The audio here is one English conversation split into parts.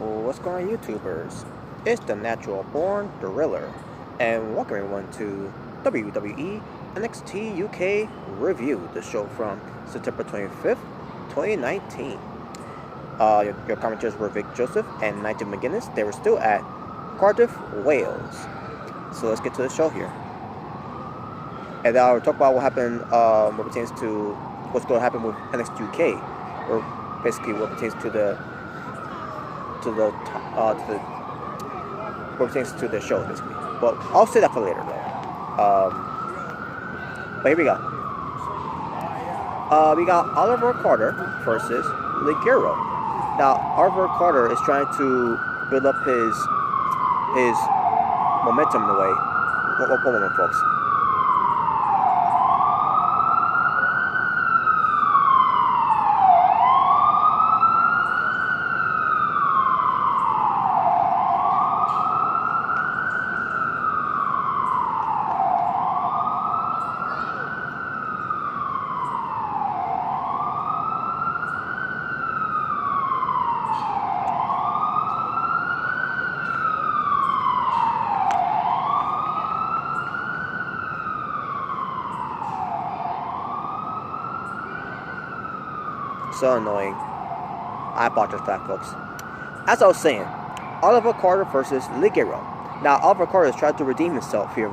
What's going on, YouTubers? It's the Natural Born Driller, and welcome everyone to WWE NXT UK Review, the show from September 25th, 2019. Your commentators were Vic Joseph and Nigel McGuinness. They were still at Cardiff, Wales. So let's get to the show here. And I'll talk about what happened, what pertains to what's going to happen with NXT UK, or basically what pertains to what pertains to the show, basically. But I'll say that for later, though. But here we go. We got Oliver Carter versus Ligero. Now, Oliver Carter is trying to build up his momentum in a way. One moment, folks. So annoying. I apologize for that, folks. As I was saying, Oliver Carter versus Ligero. Now, Oliver Carter is trying to redeem himself here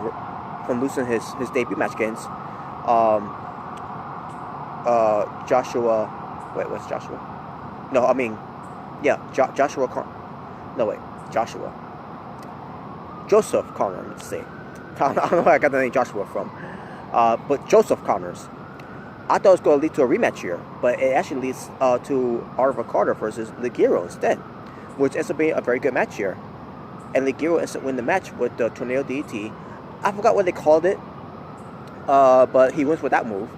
from losing his debut match against Joshua. Wait, what's Joshua? No, I mean, yeah, Joshua. No, wait, Joshua. Joseph Connor, let's say. I don't know where I got the name Joshua from. But Joseph Connors. I thought it was going to lead to a rematch here, but it actually leads to Oliver Carter versus Ligero instead, which ends up being a very good match here. And Ligero ends up winning the match with the Tornado DDT. I forgot what they called it, but he wins with that move.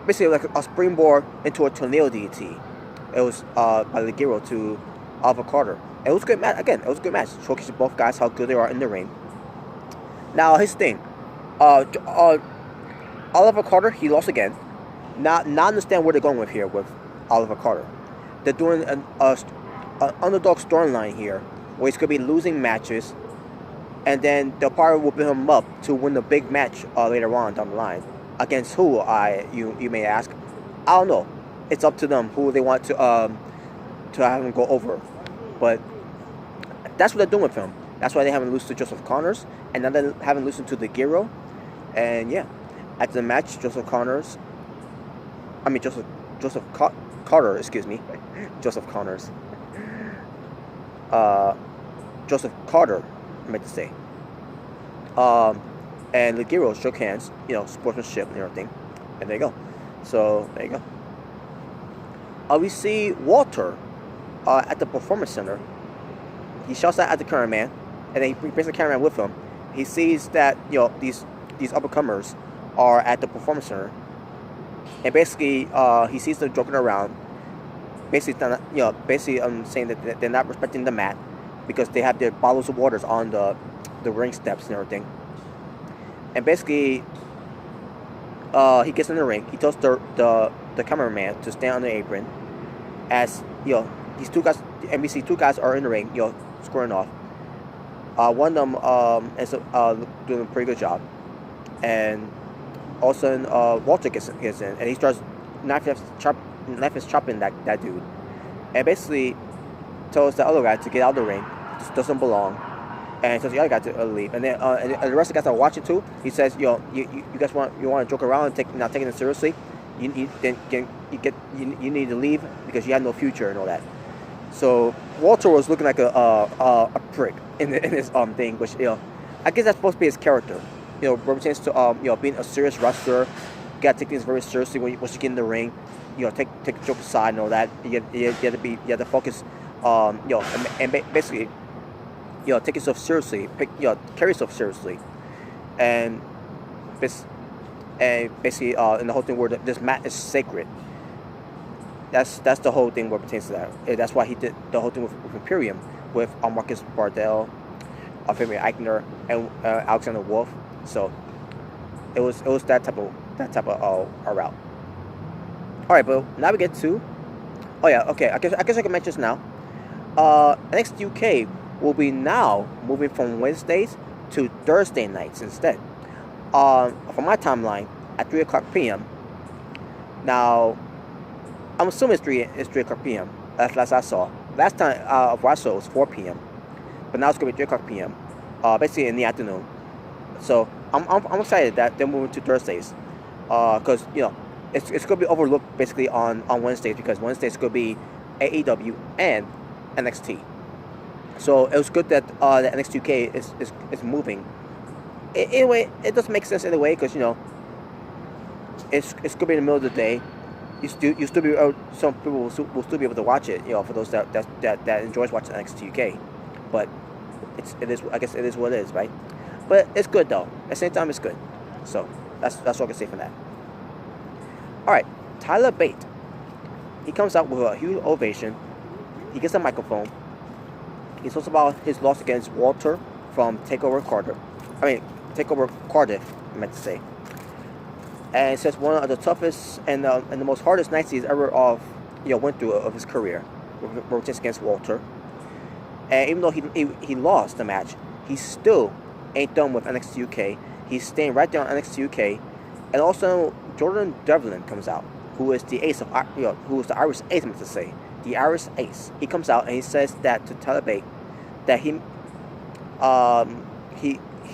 Basically, like a springboard into a Tornado DDT. It was by Ligero to Oliver Carter. It was a good match. Again, it was a good match. Showcasing both guys how good they are in the ring. Now, here's the thing. Oliver Carter, he lost again. Not understand where they're going with here with Oliver Carter. They're doing an underdog storyline here, where he's going to be losing matches, and then they'll probably whip him up to win the big match later on down the line. Against who? You may ask. I don't know. It's up to them who they want to have him go over. But that's what they're doing with him. That's why they haven't lost to Joseph Connors, and now they haven't lost to the Ligero. And yeah, after the match, Joseph Connors. Joseph Carter, excuse me. Joseph Connors. Joseph Carter, I meant to say. And Ligero shook hands, sportsmanship and everything. And there you go. So, there you go. We see Walter at the Performance Center. He shouts out at the cameraman, and then he brings the cameraman with him. He sees that, these up-and-comers are at the Performance Center. And basically, he sees them joking around. Basically, saying that they're not respecting the mat because they have their bottles of waters on the ring steps and everything. And basically, he gets in the ring. He tells the cameraman to stand on the apron. As these two guys, NBC two guys are in the ring, squaring off. One of them ends up doing a pretty good job, and all of a sudden, Walter gets in, and he starts knife is chopping that dude, and basically tells the other guy to get out of the ring. This doesn't belong, and tells the other guy to leave. And then and the rest of the guys are watching too. He says, you guys want to joke around and not taking it seriously? You need to leave because you have no future and all that. So Walter was looking like a prick in his thing, which I guess that's supposed to be his character. Represents to being a serious wrestler. You gotta take things very seriously once you get in the ring. Take the joke aside and all that. You have to focus. And basically, take yourself seriously. Carry yourself seriously. And basically, in the whole thing where this mat is sacred. That's the whole thing what pertains to that. And that's why he did the whole thing with Imperium, with Marcus Bardell, Fabian Eichner, and Alexander Wolf. So it was that type of a route. All right, but now we get to. Oh yeah, okay. I guess I can mention this now. NXT UK will be now moving from Wednesdays to Thursday nights instead. For my timeline, at 3 o'clock p.m. Now, I'm assuming it's 3 o'clock p.m. That's last I saw. Last time I saw it was 4 p.m. But now it's going to be 3 o'clock p.m. Basically in the afternoon. So I'm excited that they're moving to Thursdays. Because, it's going to be overlooked basically on Wednesdays, because Wednesdays going to be AEW and NXT. So it was good that the NXT UK is moving. Anyway, it does make sense in a way, because it's going to be in the middle of the day. You still be some people will still be able to watch it. For those that enjoys watching NXT UK, but it is, I guess it is what it is, right? But it's good though. At the same time, it's good. So that's all I can say for that. All right, Tyler Bate. He comes out with a huge ovation. He gets a microphone. He talks about his loss against Walter from Takeover Cardiff, I meant to say. And it says one of the toughest and the most hardest nights he's ever went through of his career, rotates against Walter. And even though he lost the match, he still ain't done with NXT UK. He's staying right there on NXT UK. And also Jordan Devlin comes out, who is the ace of who is the Irish ace, I meant to say, the Irish ace. He comes out and he says that to Tyler Bate that he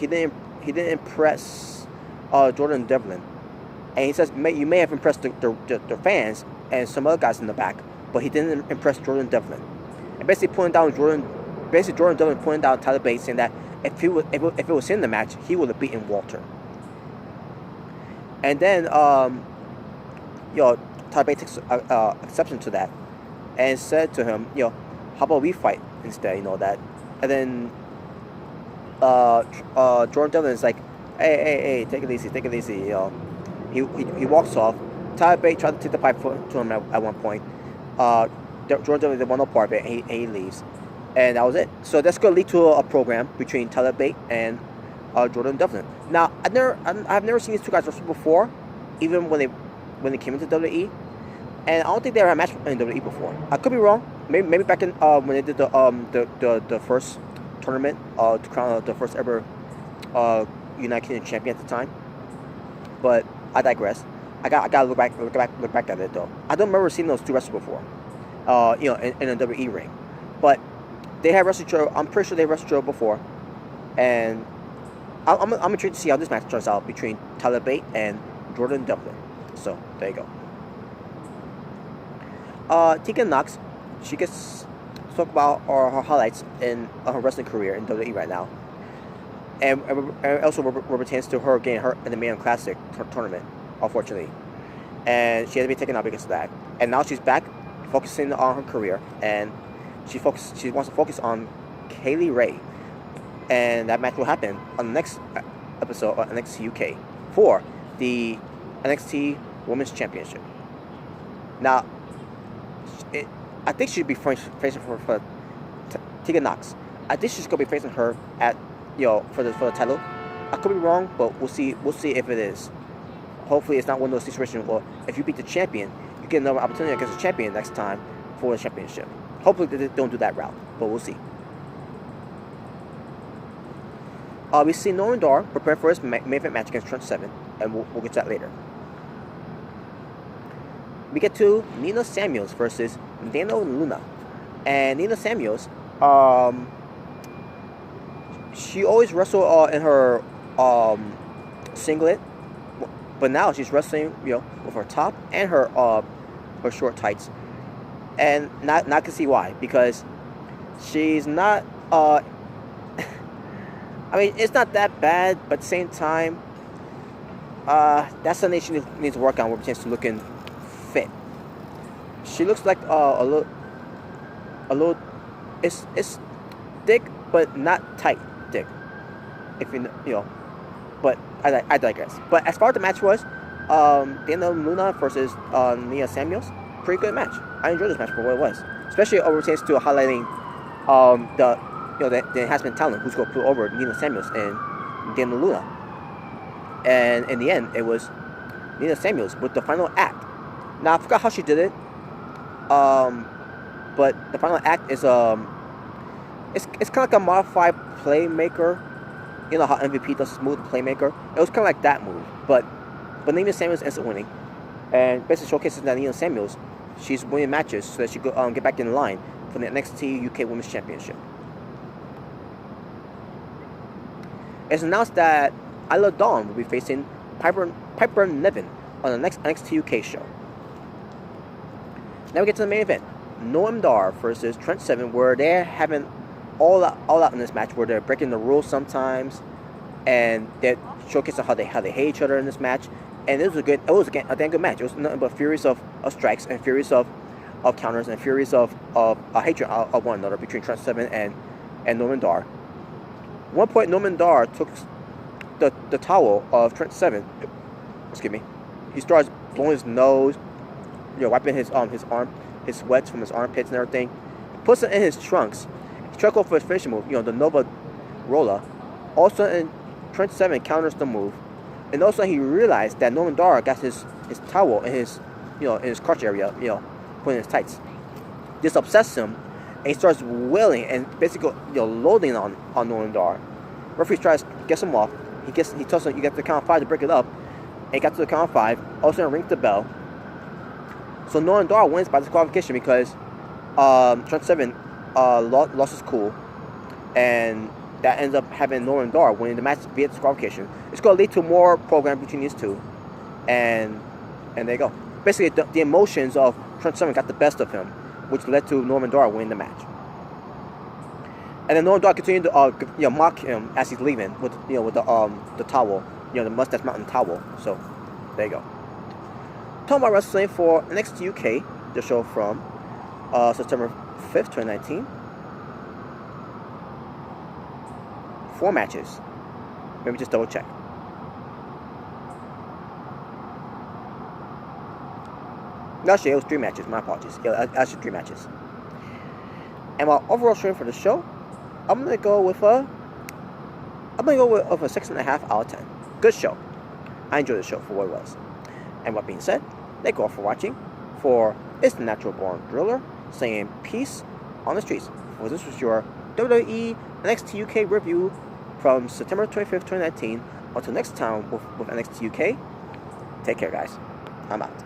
didn't impress Jordan Devlin. And he says, you may have impressed the fans and some other guys in the back, but he didn't impress Jordan Devlin. And basically Jordan Devlin pointing down Tyler Bate, saying that if it was in the match, he would have beaten Walter. And then Tyler Bate takes exception to that and said to him, how about we fight instead, that. And then Jordan Devlin is like, hey, take it easy. He walks off. Tyler Bate tried to take the pipe to him at one point. Jordan Devlin didn't want no part of it, and he leaves. And that was it. So that's going to lead to a program between Tyler Bate and Jordan Devlin. Now, I've never seen these two guys wrestle before, even when they came into WWE. And I don't think they ever had a match in WWE before. I could be wrong. Maybe back in when they did the first tournament to crown the first ever United Kingdom champion at the time. But I digress. I gotta look back at it though. I don't remember seeing those two wrestle before. In a WWE ring, but they had wrestled Joe. I'm pretty sure they wrestled Joe before, and I'm intrigued to see how this match turns out between Tyler Bate and Jordan Devlin. So there you go. Tegan Knox, she gets to talk about her highlights in her wrestling career in WWE right now, and also pertains to her getting hurt in the Mayhem Classic tournament, unfortunately, and she had to be taken out because of that. And now she's back, focusing on her career, and she wants to focus on Kaylee Ray, and that match will happen on the next episode of NXT UK for the NXT Women's Championship. Now, I think she'd be facing for Tegan Knox. I think she's gonna be facing her at for the title. I could be wrong, but we'll see if it is. Hopefully, it's not one of those situations where if you beat the champion, you get another opportunity against the champion next time for the championship. Hopefully, they don't do that route, but we'll see. We see Noam Dar prepare for his main event match against Trent 7, and we'll get to that later. We get to Nina Samuels versus Dana Luna. And Nina Samuels, she always wrestled in her singlet, but now she's wrestling, with her top and her short tights. And not can see why, because she's not. I mean, it's not that bad, but at the same time, that's something she needs to work on when it comes to looking fit. She looks like a little. It's thick, but not tight thick. If but I digress. But as far as the match was, Dana Luna versus Nina Samuels, pretty good match. I enjoyed this match for what it was, especially over to highlighting the enhancement talent who's going to put over Nina Samuels and Dana Luna. And in the end, it was Nina Samuels with the final act. Now, I forgot how she did it. but the final act is it's kind of like a modified playmaker. You know how MVP does smooth playmaker. It was kind of like that move, but Nina Samuels ends up winning, and basically showcases that Nina Samuels, she's winning matches so that she could get back in line for the NXT UK Women's Championship. It's announced that Isla Dawn will be facing Piper Niven on the next NXT UK show. Now we get to the main event. Noam Dar versus Trent Seven, where they're having all out in this match, where they're breaking the rules sometimes, and they're showcasing how they hate each other in this match. And it was a damn good match. It was nothing but furies of strikes and furies of counters and furies of hatred of one another between Trent Seven and Noam Dar. At one point, Noam Dar took the towel of Trent Seven. Excuse me. He starts blowing his nose, wiping his arm, his sweats from his armpits and everything. Puts it in his trunks. He tried to go for his finishing move, the Nova Roller. All of a sudden, Trent Seven counters the move, and also he realized that Noam Dar got his towel in his in his crotch area, putting his tights. This upsets him, and he starts wailing and basically loading on Noam Dar. Referee tries to get him off. He tells him you got the count of 5 to break it up, and he got to the count of 5. All of a sudden rings the bell. So Noam Dar wins by disqualification because Trent Seven lost his cool, and that ends up having Noam Dar winning the match via disqualification. It's going to lead to more program between these two, and there you go. Basically, the emotions of Trent Seven got the best of him, which led to Noam Dar winning the match. And then Noam Dar continued to mock him as he's leaving with the towel, the Mustache Mountain towel. So there you go. Talking about wrestling for NXT UK, the show from September 5th, 2019. 4 matches. Maybe just double check. No, actually, it was 3 matches. My apologies. Yeah, actually 3 matches. And my overall rating for the show, I'm gonna go with a 6.5 out of 10. Good show. I enjoyed the show for what it was. And with that being said, thank you all for watching. For It's the Natural Born Driller, saying peace on the streets. For this was your WWE NXT UK review from September 25th, 2019. Until next time with NXT UK, take care, guys. I'm out.